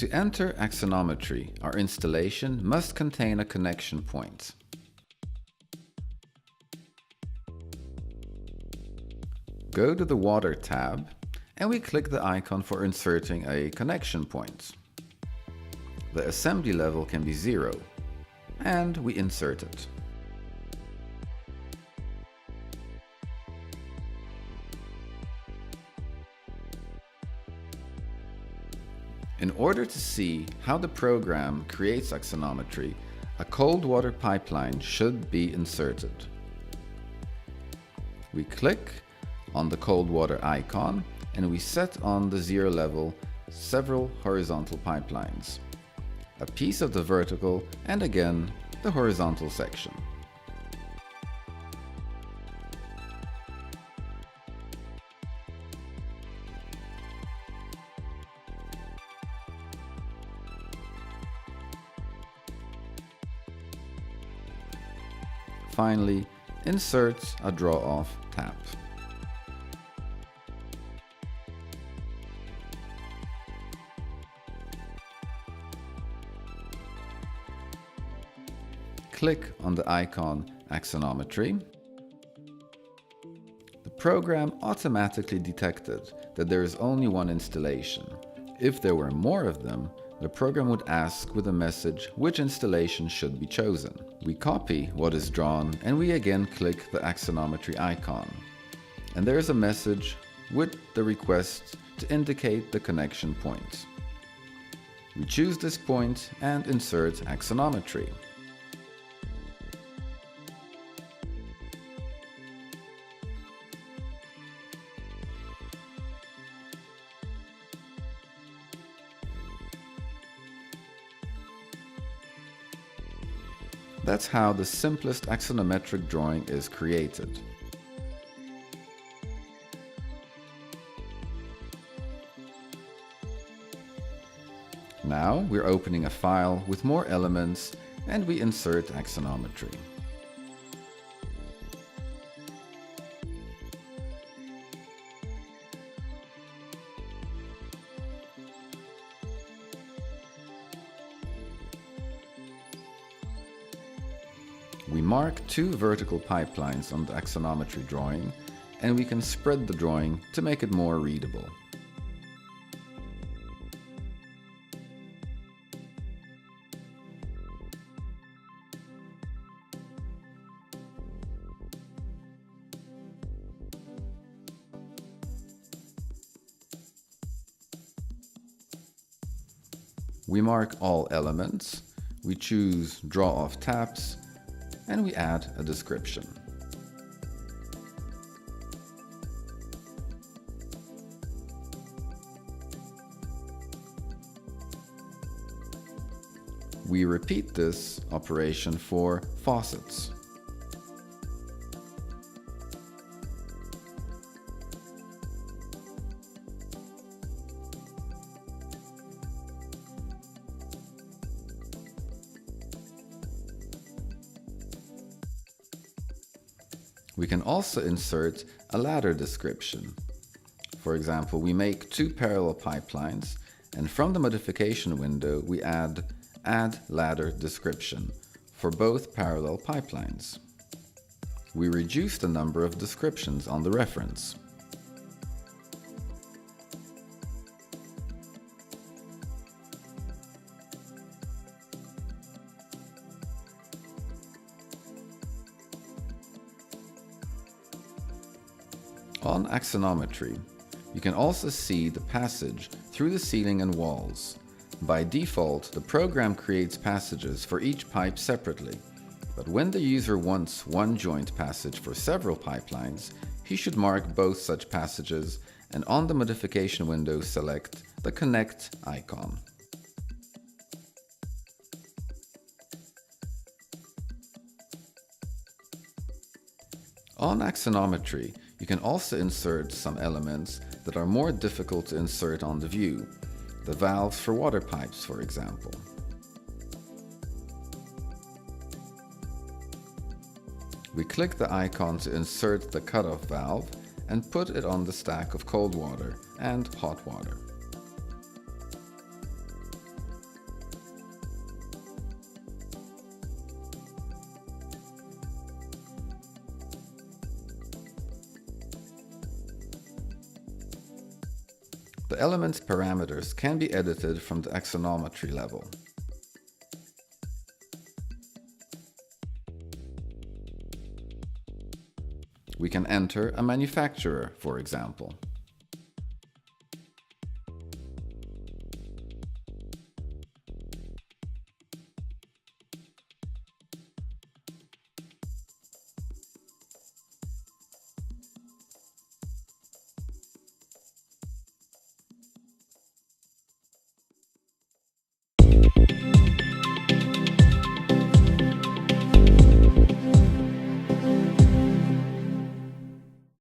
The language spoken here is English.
To enter axonometry, our installation must contain a connection point. Go to the Water tab and we click the icon for inserting a connection point. The assembly level can be 0 and we insert it. In order to see how the program creates axonometry, a cold water pipeline should be inserted. We click on the cold water icon and we set on the 0 level several horizontal pipelines, a piece of the vertical and again the horizontal section. Finally, insert a draw-off tap. Click on the icon Axonometry. The program automatically detected that there is only one installation. If there were more of them, the program would ask with a message which installation should be chosen. We copy what is drawn and we again click the axonometry icon. And there is a message with the request to indicate the connection point. We choose this point and insert axonometry. That's how the simplest axonometric drawing is created. Now we're opening a file with more elements and we insert axonometry. We mark 2 vertical pipelines on the axonometry drawing, and we can spread the drawing to make it more readable. We mark all elements, we choose Draw Off Taps, and we add a description. We repeat this operation for faucets. We can also insert a ladder description. For example, we make 2 parallel pipelines, and from the modification window we add Ladder Description for both parallel pipelines. We reduce the number of descriptions on the reference. On axonometry, you can also see the passage through the ceiling and walls. By default, the program creates passages for each pipe separately, but when the user wants one joint passage for several pipelines, he should mark both such passages and on the modification window select the Connect icon. On axonometry, you can also insert some elements that are more difficult to insert on the view, the valves for water pipes, for example. We click the icon to insert the cutoff valve and put it on the stack of cold water and hot water. The element's parameters can be edited from the axonometry level. We can enter a manufacturer, for example.